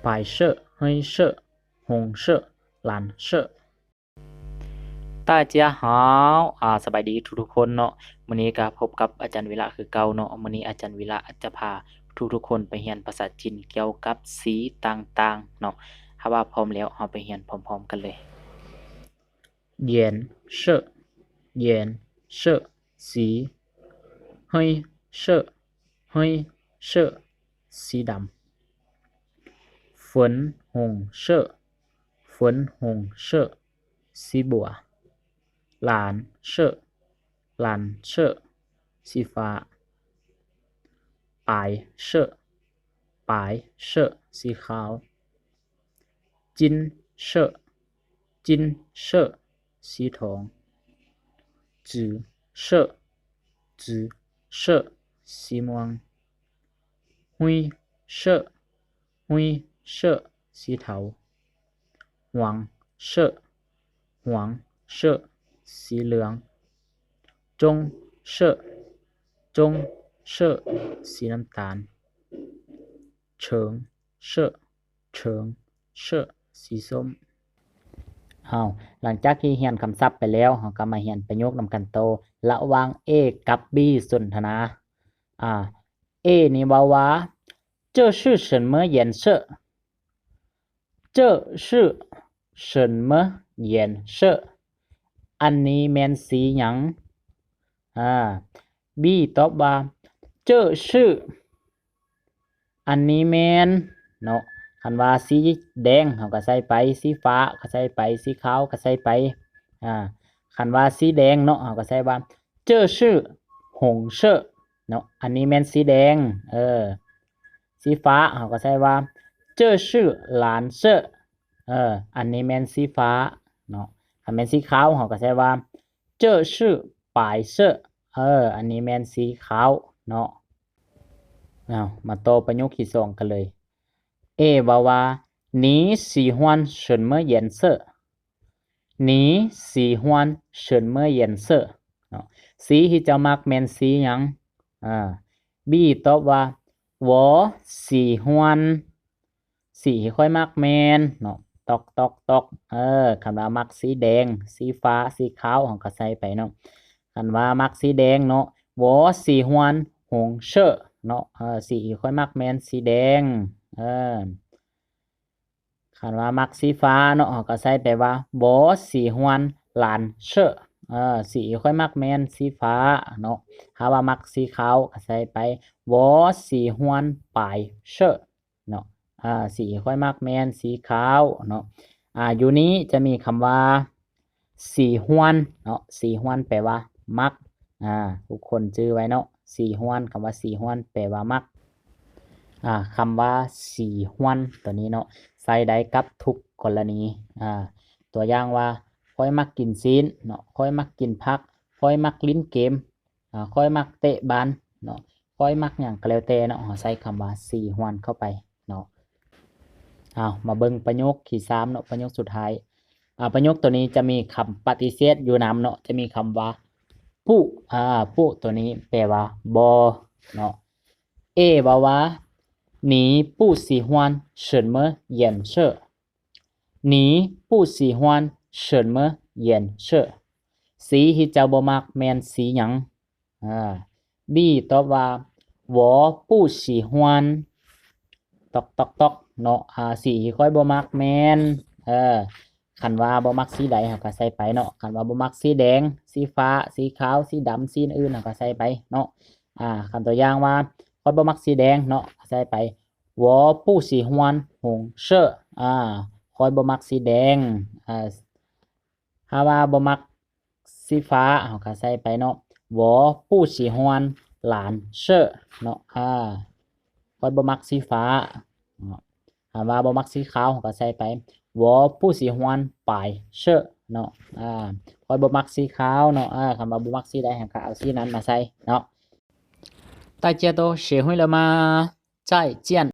白色黑色红色蓝色大家好สบายดีทุกๆคนเนาะมื้อนี้ก็พบกับอาจารย์วิระคือเก่าเนาะมื้อนี้อาจารย์วิระจะพาทุกๆคนไปเรียนภาษาจีนเกี่ยวกับสีต่างๆเนาะถ้าว่าพร้อมแล้วเราไปเรียนพร้อมๆกันเลย颜色颜色สี黑色黑色สีดำ粉红色粉红色สีบัว蓝色蓝色สีฟ้า白色白色สีขาว金色金色สีทอง紫色紫色สีม่วง灰色灰色สีเทา黄色黄色สีเหลือง棕色棕色สีน้ำตาล橙色橙色สีส้มหลังจากที่เรียนคำศัพท์ไปแล้วเราก็มาเรียนประโยคนำกันโตระหว่าง A กับ B สนทนา A นี่ว่าว่า这是什么颜色这是什么颜色อันนี้แม่นสีหยังB ตอบว่า这是อันนี้แม่นเนาะคันว่าสีแดงเราก็ใส่ไปสีฟ้าก็ใส่ไปสีขาวก็ใส่ไปคันว่าสีแดงเนาะเราก็ใส่ว่า这是红色เนาะอันนี้แม่นสีแดงสีฟ้าเราก็ใส่ว่า这是蓝色อันนี้แม่นสีฟ้าเนาะคันแม่นสีขาวเราก็ใส่ว่า这是白色อันนี้แม่นสีขาวเนาะมาต่อประโยคที่2กันเลยA ว่าว่า你喜欢什么颜色你喜欢什么颜色สีที่เจ้ามักแม่นสีหยังB ตอบว่า我喜欢สีที่ค่อยมักแม่นเนาะตอกคันว่ามักสีแดงสีฟ้าสีขาวเราก็ใส่ไปเนาะคันว่ามักสีแดงเนาะ我喜欢红色เนาะสีที่ค่อยมักแม่นสีแดงคันว่ามักสีฟ้าเนาะเราก็ใส่ไปว่า我喜欢蓝色สีค่อยมักแม่นสีฟ้าเนาะถ้าว่ามักสีขาวก็ใส่ไป我喜欢白色เนาะสีค่อยมักแม่นสีขาวเนาะอยู่นี้จะมีคำว่าสีฮวนเนาะสีฮวนแปลว่ามักทุกคนชื่อไว้เนาะสีฮวนคำว่าสีฮวนแปลว่ามักคำว่าสีฮวนตัวนี้เนาะใส่ได้กับทุกกรณีตัวอย่างว่าค่อยมักกินซีนเนาะค่อยมักกินผักค่อยมักลิ้นเกมค่อยมักเตะบาสเนาะค่อยมักหยังก็แล้วแต่เนาะใส่คำว่าสีฮวนเข้าไปเนาะมาเบิ่งประโยคที่3เนาะประโยคสุดท้ายประโยคตัวนี้จะมีคำปฏิเสธอยู่นำเนาะจะมีคำว่าผู้ตัวนี้แปลว่าบ่เนาะA ว่า你不喜欢什么颜色你不喜欢什么颜色สีที่เจ้าบ่มักแม่นสีหยังB ตอบว่า我不喜欢ตอกเนาะสีที่ค่อยบ่มักแม่นคันว่าบ่มักสีใดเราก็ใส่ไปเนาะคันว่าบ่มักสีแดงสีฟ้าสีขาวสีดำสีอื่นเราก็ใส่ไปเนาะคันตัวอย่างว่าค่อยบ่มักสีแดงเนาะใส่ไป我不喜欢红色ค่อยบ่มักสีแดงถ้าว่าบ่มักสีฟ้าเราก็ใส่ไปเนาะ我不喜欢蓝色เนาะค่อยบ่มักสีฟ้าถ้าว่าบ่มักสีขาวเราก็ใส่ไป我不喜欢白色เนาะค่อยบ่มักสีขาวเนาะคำว่าบ่มักสีใดเราก็เอาสีนั้นมาใส่เนาะ大家都学会了吗再见